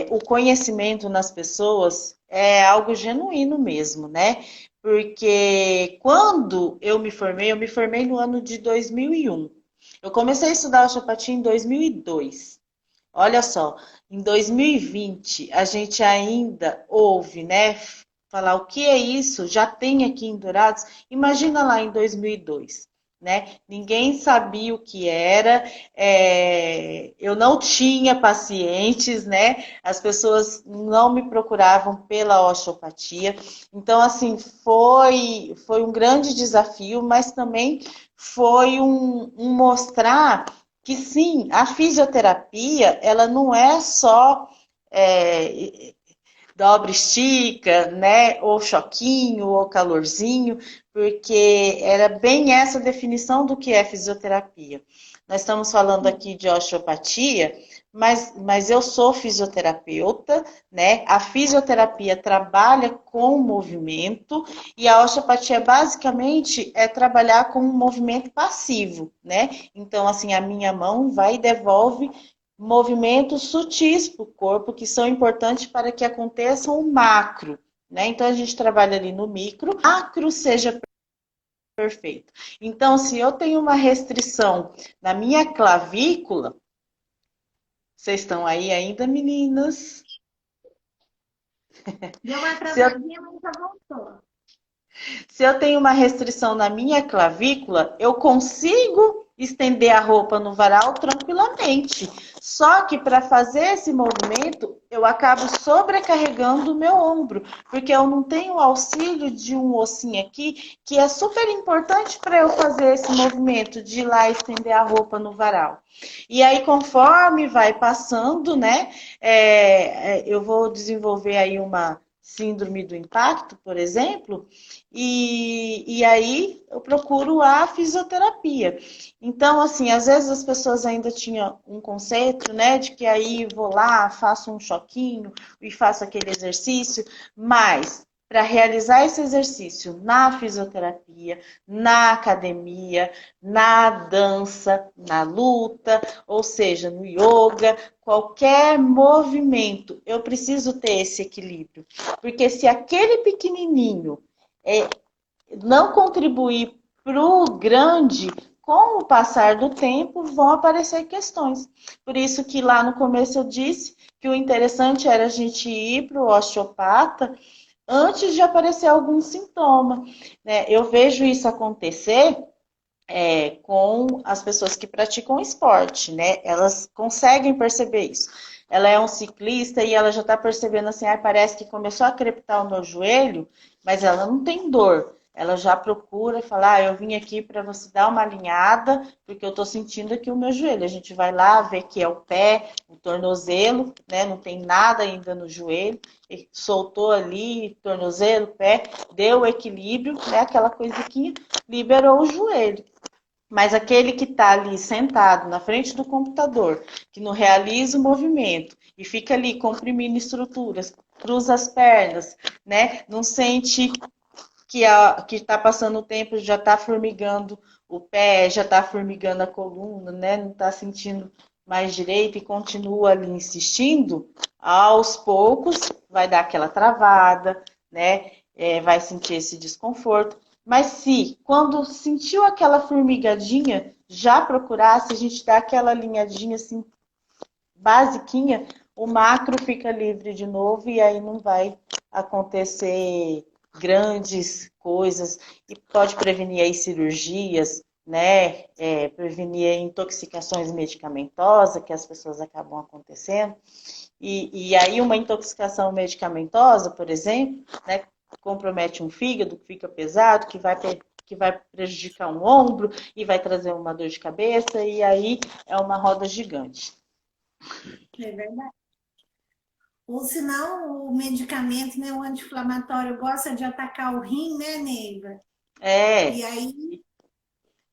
o conhecimento nas pessoas é algo genuíno mesmo, né? Porque quando eu me formei no ano de 2001. Eu comecei a estudar osteopatia em 2002. Olha só, em 2020 a gente ainda ouve, né, falar o que é isso, já tem aqui em Dourados. Imagina lá em 2002. Né? Ninguém sabia o que era, eu não tinha pacientes, né? As pessoas não me procuravam pela osteopatia. Então, assim, foi um grande desafio, mas também foi um mostrar que sim, a fisioterapia, ela não é só dobra, estica, né? Ou choquinho, ou calorzinho, porque era bem essa definição do que é fisioterapia. Nós estamos falando aqui de osteopatia, mas eu sou fisioterapeuta, né? A fisioterapia trabalha com movimento e a osteopatia basicamente é trabalhar com um movimento passivo, né? Então, assim, a minha mão vai e devolve movimentos sutis para o corpo que são importantes para que aconteça um macro, né? Então a gente trabalha ali no micro, macro seja perfeito. Então, se eu tenho uma restrição na minha clavícula, vocês estão aí ainda, meninas? Deu uma travadinha, mas já voltou. Se eu tenho uma restrição na minha clavícula, eu consigo estender a roupa no varal tranquilamente. Só que para fazer esse movimento, eu acabo sobrecarregando o meu ombro, porque eu não tenho o auxílio de um ossinho aqui, que é super importante para eu fazer esse movimento de ir lá estender a roupa no varal. E aí, conforme vai passando, né, eu vou desenvolver aí uma síndrome do impacto, por exemplo, e aí eu procuro a fisioterapia. Então, assim, às vezes as pessoas ainda tinham um conceito, né, de que aí vou lá, faço um choquinho e faço aquele exercício, mas para realizar esse exercício na fisioterapia, na academia, na dança, na luta, ou seja, no yoga, qualquer movimento, eu preciso ter esse equilíbrio. Porque se aquele pequenininho não contribuir para o grande, com o passar do tempo, vão aparecer questões. Por isso que lá no começo eu disse que o interessante era a gente ir para o osteopata antes de aparecer algum sintoma. Né? Eu vejo isso acontecer com as pessoas que praticam esporte, né? Elas conseguem perceber isso. Ela é um ciclista e ela já está percebendo assim, parece que começou a crepitar o meu joelho, mas ela não tem dor. ela já procura e fala, eu vim aqui para você dar uma alinhada, porque eu estou sentindo aqui o meu joelho. A gente vai lá ver que é o pé, o tornozelo, né? Não tem nada ainda no joelho. E soltou ali, tornozelo, pé, deu o equilíbrio, né? Aquela coisiquinha, liberou o joelho. Mas aquele que está ali sentado na frente do computador, que não realiza o movimento e fica ali comprimindo estruturas, cruza as pernas, né? Não sente que está passando o tempo, já está formigando o pé, já está formigando a coluna, né? Não está sentindo mais direito e continua ali insistindo, aos poucos vai dar aquela travada, né? Vai sentir esse desconforto. Mas se, quando sentiu aquela formigadinha, já procurasse, a gente dá aquela alinhadinha assim, basiquinha, o macro fica livre de novo e aí não vai acontecer grandes coisas e pode prevenir aí cirurgias, né? Prevenir intoxicações medicamentosas que as pessoas acabam acontecendo. E aí uma intoxicação medicamentosa, por exemplo, né, compromete um fígado que fica pesado, que vai prejudicar um ombro e vai trazer uma dor de cabeça, e aí é uma roda gigante. É verdade. Ou senão o medicamento, né, o anti-inflamatório gosta de atacar o rim, né, Neiva? É, E aí,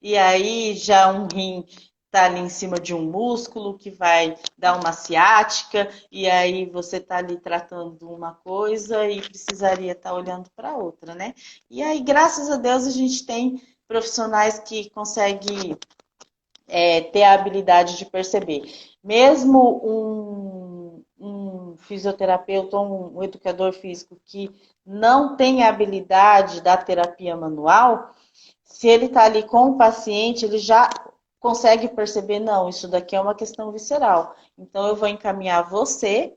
e aí já um rim tá ali em cima de um músculo que vai dar uma ciática, e aí você tá ali tratando uma coisa e precisaria estar olhando para outra, né? E aí, graças a Deus, a gente tem profissionais que conseguem ter a habilidade de perceber. Mesmo um fisioterapeuta ou um educador físico que não tem a habilidade da terapia manual, se ele está ali com o paciente, ele já consegue perceber, não, isso daqui é uma questão visceral. Então, eu vou encaminhar você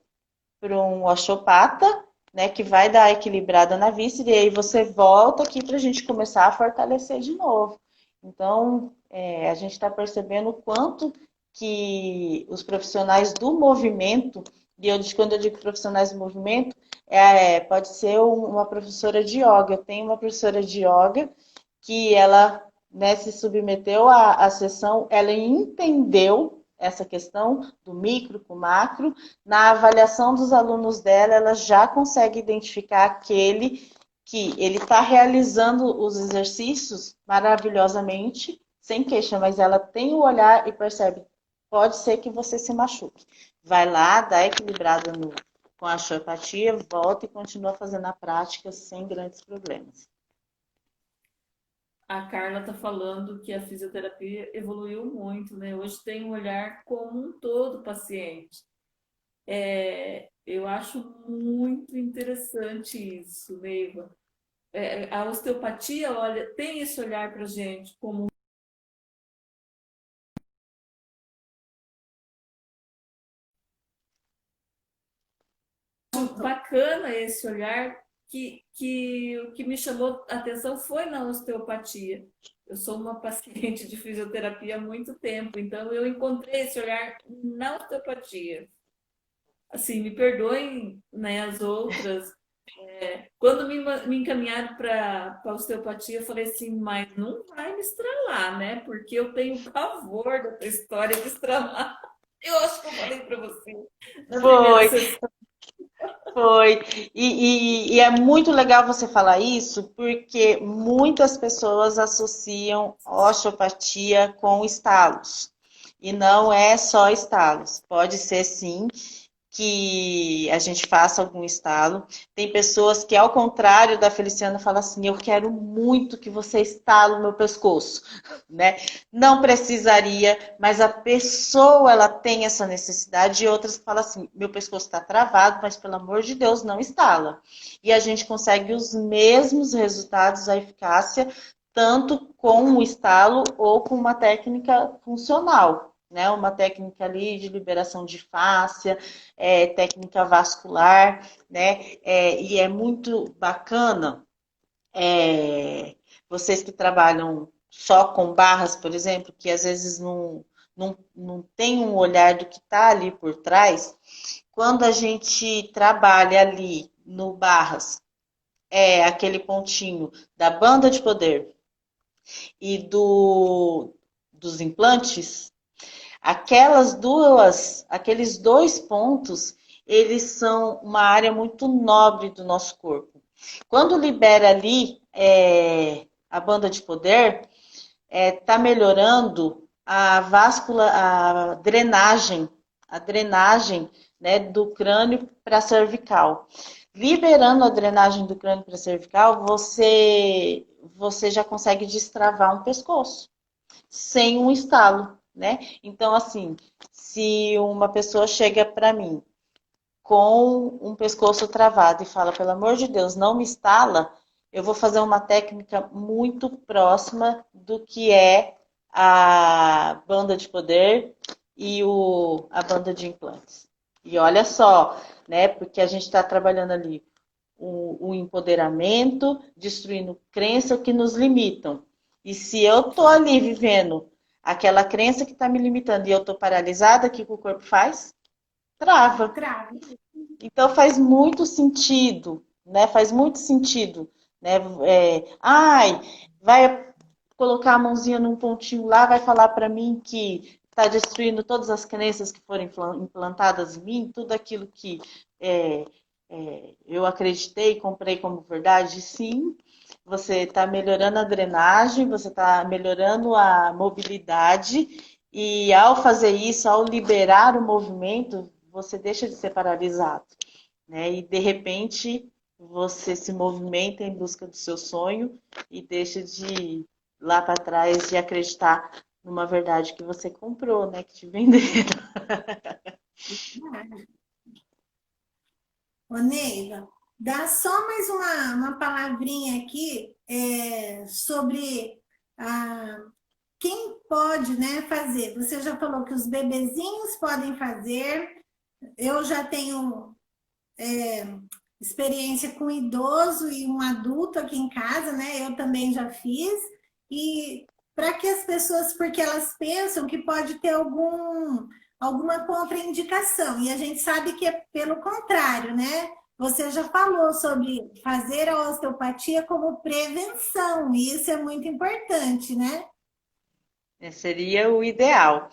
para um osteopata, né, que vai dar a equilibrada na víscera, e aí você volta aqui para a gente começar a fortalecer de novo. Então, a gente está percebendo o quanto que os profissionais do movimento, e quando eu digo profissionais do movimento, pode ser uma professora de yoga. Eu tenho uma professora de yoga que ela, né, se submeteu à sessão, ela entendeu essa questão do micro com macro. Na avaliação dos alunos dela, ela já consegue identificar aquele que ele está realizando os exercícios maravilhosamente, sem queixa, mas ela tem o olhar e percebe, pode ser que você se machuque. Vai lá, dá equilibrada com a osteopatia, volta e continua fazendo a prática sem grandes problemas. A Carla está falando que a fisioterapia evoluiu muito, né? Hoje tem um olhar como um todo paciente. Eu acho muito interessante isso, Neiva. A osteopatia, olha, tem esse olhar para a gente como bacana esse olhar que o que me chamou a atenção foi na osteopatia. Eu sou uma paciente de fisioterapia há muito tempo, então eu encontrei esse olhar na osteopatia. Assim, me perdoem, né, as outras. Quando me encaminharam para a osteopatia, eu falei assim, mas não vai me estralar, né? Porque eu tenho pavor dessa história de estralar. Eu acho que eu falei para você na primeira Foi, sessão. foi. E é muito legal você falar isso, porque muitas pessoas associam osteopatia com estalos. E não é só estalos. Pode ser sim que a gente faça algum estalo. Tem pessoas que, ao contrário da Feliciana, falam assim, eu quero muito que você estale o meu pescoço, né? Não precisaria, mas a pessoa, ela tem essa necessidade, e outras que falam assim, meu pescoço está travado, mas pelo amor de Deus, não estala. E a gente consegue os mesmos resultados, a eficácia, tanto com o estalo ou com uma técnica funcional, né? Uma técnica ali de liberação de fáscia, técnica vascular, né? E é muito bacana vocês que trabalham só com barras, por exemplo, que às vezes não tem um olhar do que está ali por trás. Quando a gente trabalha ali no barras é aquele pontinho da banda de poder e dos implantes, aqueles dois pontos, eles são uma área muito nobre do nosso corpo. Quando libera ali a banda de poder, está melhorando a drenagem, né, do crânio para a cervical. Liberando a drenagem do crânio para a cervical, você já consegue destravar um pescoço sem um estalo, né? Então, assim, se uma pessoa chega para mim com um pescoço travado e fala, pelo amor de Deus, não me estala, eu vou fazer uma técnica muito próxima do que é a banda de poder e a banda de implantes. E olha só, né? Porque a gente está trabalhando ali o empoderamento, destruindo crenças que nos limitam. E se eu tô ali vivendo aquela crença que está me limitando e eu tô paralisada, o que o corpo faz? Trava. Cravo. Então faz muito sentido, né? Faz muito sentido, né? Vai colocar a mãozinha num pontinho lá, vai falar para mim que está destruindo todas as crenças que foram implantadas em mim, tudo aquilo que eu acreditei, comprei como verdade, sim. Você está melhorando a drenagem, você está melhorando a mobilidade e ao fazer isso, ao liberar o movimento, você deixa de ser paralisado, né? E de repente você se movimenta em busca do seu sonho e deixa de ir lá para trás de acreditar numa verdade que você comprou, né? Que te venderam. Ô, Neiva, dá só mais uma palavrinha aqui sobre quem pode, né, fazer. Você já falou que os bebezinhos podem fazer. Eu já tenho experiência com idoso e um adulto aqui em casa, né? Eu também já fiz. E para que as pessoas, porque elas pensam que pode ter alguma contraindicação, e a gente sabe que é pelo contrário, né? Você já falou sobre fazer a osteopatia como prevenção, e isso é muito importante, né? Seria o ideal.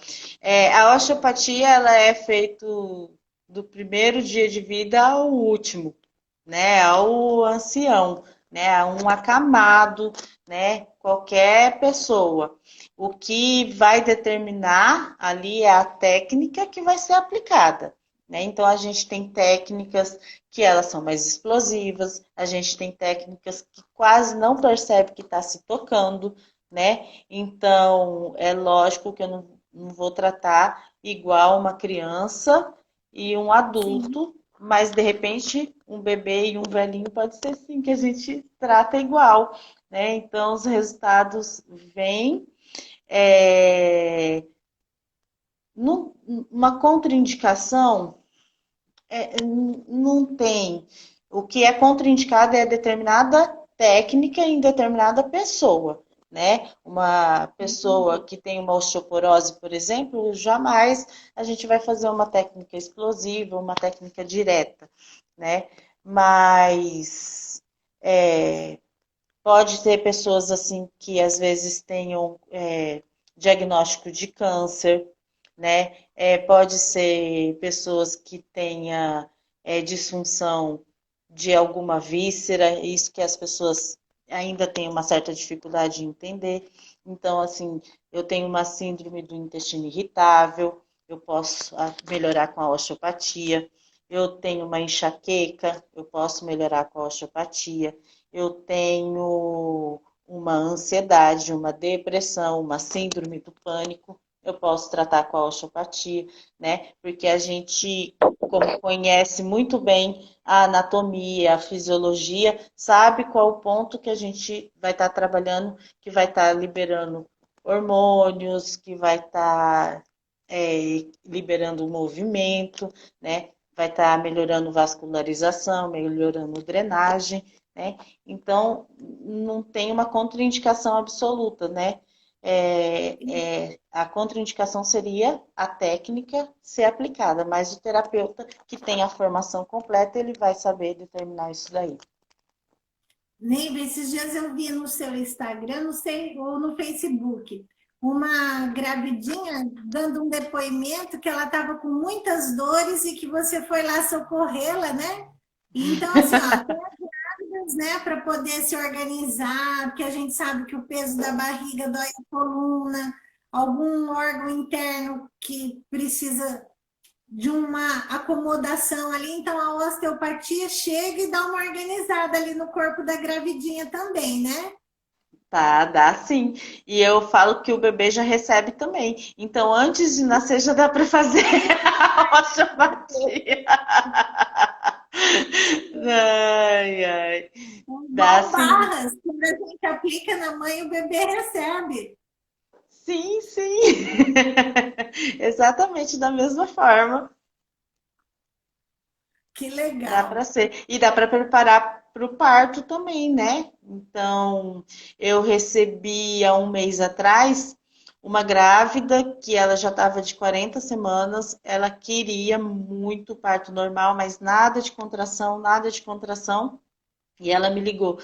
A osteopatia ela é feita do primeiro dia de vida ao último, né? Ao ancião, né? A um acamado, né? Qualquer pessoa. O que vai determinar ali é a técnica que vai ser aplicada, né? Então a gente tem técnicas que elas são mais explosivas, a gente tem técnicas que quase não percebe que está se tocando, né? Então, é lógico que eu não vou tratar igual uma criança e um Sim. adulto, mas de repente um bebê e um velhinho pode ser sim que a gente trata igual, né? Então, os resultados vêm. É, uma contraindicação não tem. O que é contraindicado é determinada técnica em determinada pessoa, né? Uma pessoa que tem uma osteoporose, por exemplo, jamais a gente vai fazer uma técnica explosiva, uma técnica direta, né? Mas pode ter pessoas assim que às vezes tenham diagnóstico de câncer, né? Pode ser pessoas que tenham disfunção de alguma víscera, isso que as pessoas ainda têm uma certa dificuldade de entender. Então, assim, eu tenho uma síndrome do intestino irritável, eu posso melhorar com a osteopatia. Eu tenho uma enxaqueca, eu posso melhorar com a osteopatia. Eu tenho uma ansiedade, uma depressão, uma síndrome do pânico, eu posso tratar com a osteopatia, né? Porque a gente, como conhece muito bem a anatomia, a fisiologia, sabe qual o ponto que a gente vai estar trabalhando, que vai estar liberando hormônios, que vai estar liberando o movimento, né? Vai estar melhorando vascularização, melhorando drenagem, né? Então, não tem uma contraindicação absoluta, né? A contraindicação seria a técnica ser aplicada, mas o terapeuta que tem a formação completa, ele vai saber determinar isso daí. Neiva, esses dias eu vi no seu Instagram, não sei, ou no Facebook, uma gravidinha dando um depoimento que ela estava com muitas dores e que você foi lá socorrê-la, né? Então, assim, ó, até grávidas, né, para poder se organizar, porque a gente sabe que o peso da barriga dói a coluna, algum órgão interno que precisa de uma acomodação ali, então a osteopatia chega e dá uma organizada ali no corpo da gravidinha também, né? Tá, dá sim. E eu falo que o bebê já recebe também. Então, antes de nascer, já dá para fazer a osteopatia. Ai, ai. Dá Igual sim. barras, quando a gente aplica na mãe, o bebê recebe. Sim, sim. Exatamente da mesma forma. Que Dá legal. para ser. E dá para preparar para o parto também, né? Então, eu recebi há um mês atrás uma grávida que ela já estava de 40 semanas, ela queria muito parto normal, mas nada de contração, nada de contração. E ela me ligou.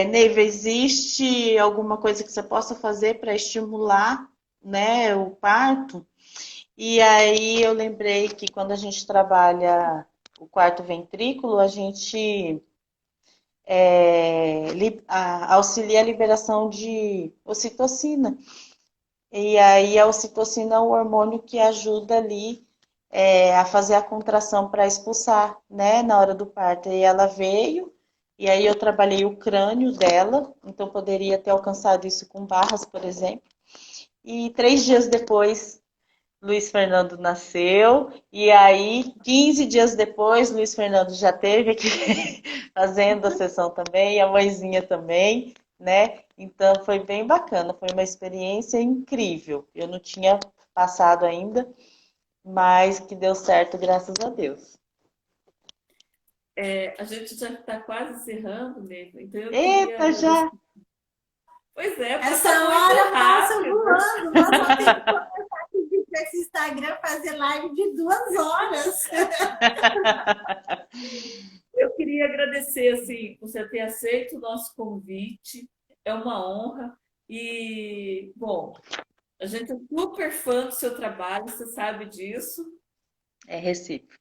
Neiva, existe alguma coisa que você possa fazer para estimular, né, o parto? E aí eu lembrei que quando a gente trabalha o quarto ventrículo, a gente auxilia a liberação de ocitocina. E aí a ocitocina é o hormônio que ajuda ali a fazer a contração para expulsar, né, na hora do parto. E ela veio, e aí eu trabalhei o crânio dela, então poderia ter alcançado isso com barras, por exemplo. E 3 dias depois Luiz Fernando nasceu, e aí, 15 dias depois, Luiz Fernando já teve aqui fazendo a sessão também, a mãezinha também, né? Então foi bem bacana, foi uma experiência incrível. Eu não tinha passado ainda, mas que deu certo, graças a Deus. A gente já está quase encerrando, mesmo, então eu queria Eita, agradecer. já! Pois Essa passa muito hora passa rápido. voando. Nós vamos ter que começar a pedir para esse Instagram fazer live de 2 horas. Eu queria agradecer assim, você ter aceito o nosso convite, é uma honra. E, bom, a gente é super fã do seu trabalho, você sabe disso. É Recife.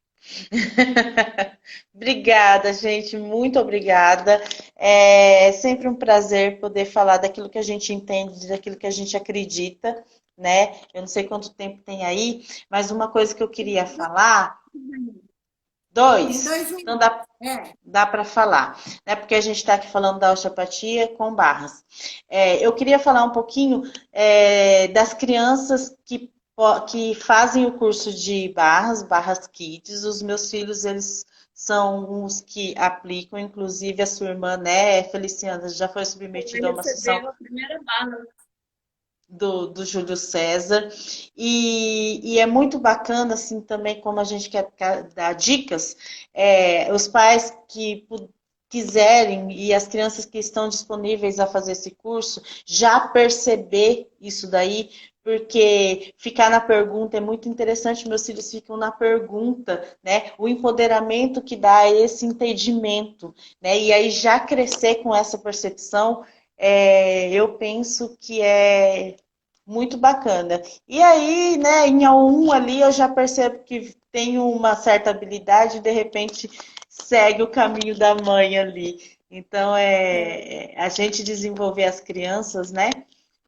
Obrigada, gente, muito obrigada. É sempre um prazer poder falar daquilo que a gente entende, daquilo que a gente acredita, né? Eu não sei quanto tempo tem aí, mas uma coisa que eu queria falar, Tem dois, dois então minutos. dá para falar, né? Porque a gente está aqui falando da osteopatia com barras. Eu queria falar um pouquinho das crianças que fazem o curso de barras kids. Os meus filhos, eles são os que aplicam, inclusive a sua irmã, né, Feliciana, já foi submetida a uma sessão Recebeu a primeira bala. do Júlio César. E é muito bacana, assim, também, como a gente quer dar dicas, os pais que quiserem e as crianças que estão disponíveis a fazer esse curso, já perceber isso daí, porque ficar na pergunta é muito interessante, meus filhos ficam na pergunta, né? O empoderamento que dá esse entendimento, né? E aí já crescer com essa percepção, eu penso que é muito bacana. E aí, né, em A1 ali eu já percebo que tenho uma certa habilidade e de repente segue o caminho da mãe ali. Então, a gente desenvolver as crianças, né,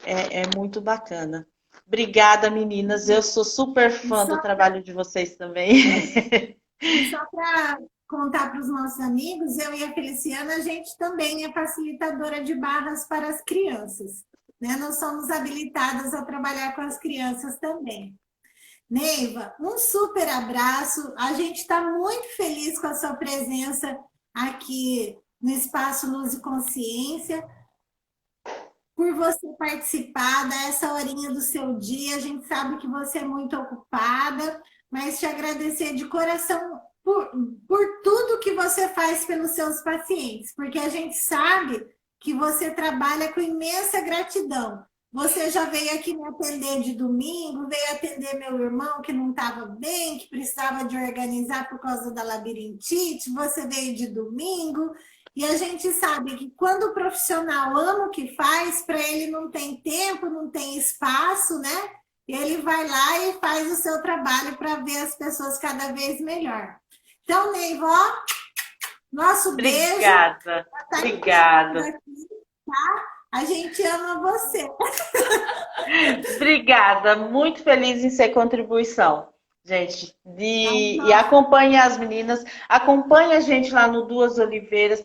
é muito bacana. Obrigada, meninas. Eu sou super E fã do só, trabalho de vocês também. e só para contar para os nossos amigos, eu e a Feliciana, a gente também é facilitadora de barras para as crianças. Né? Nós somos habilitadas a trabalhar com as crianças também. Neiva, um super abraço. A gente está muito feliz com a sua presença aqui no Espaço Luz e Consciência, por você participar dessa horinha do seu dia. A gente sabe que você é muito ocupada, mas te agradecer de coração por tudo que você faz pelos seus pacientes, porque a gente sabe que você trabalha com imensa gratidão. Você já veio aqui me atender de domingo, veio atender meu irmão que não estava bem, que precisava de organizar por causa da labirintite, você veio de domingo, E a gente sabe que quando o profissional ama o que faz, para ele não tem tempo, não tem espaço, né? Ele vai lá e faz o seu trabalho para ver as pessoas cada vez melhor. Então, Neiva, ó, nosso beijo. Obrigada, Tá obrigada. aqui, tá? A gente ama você. Obrigada, muito feliz em ser contribuição, gente. Então, E acompanhe as meninas, acompanhe a gente lá no Duas Oliveiras